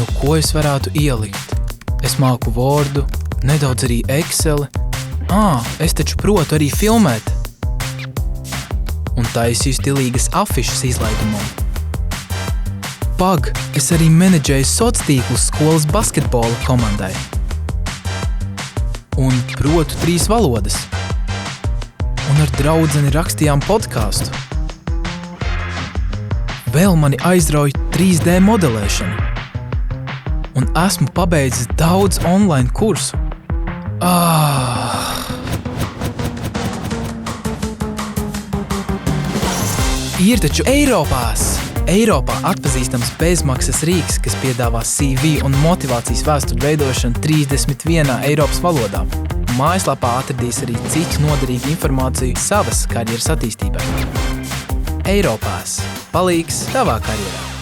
Nu, ko es varētu ielikt? Es māku Wordu, nedaudz arī Exceli. Es taču protu arī filmēt. Un taisīju stilīgas afišas izlaidumam. Es arī menedžēju sociāltīklus skolas basketbola komandai. Un protu 3 valodas. Un ar draudzeni rakstījām podcastu. Vēl mani aizrauja 3D modelēšana. Un esmu pabeidzis daudz online kursu. Ir taču Eiropā atpazīstams bezmaksas rīks, kas piedāvā CV un motivācijas vēstuļu veidošanu 31 Eiropas valodā. Mājaslapā atradīs arī citu noderīgu informāciju savas karjeras attīstībai. Eiropās. Palīgs tavā karjerā.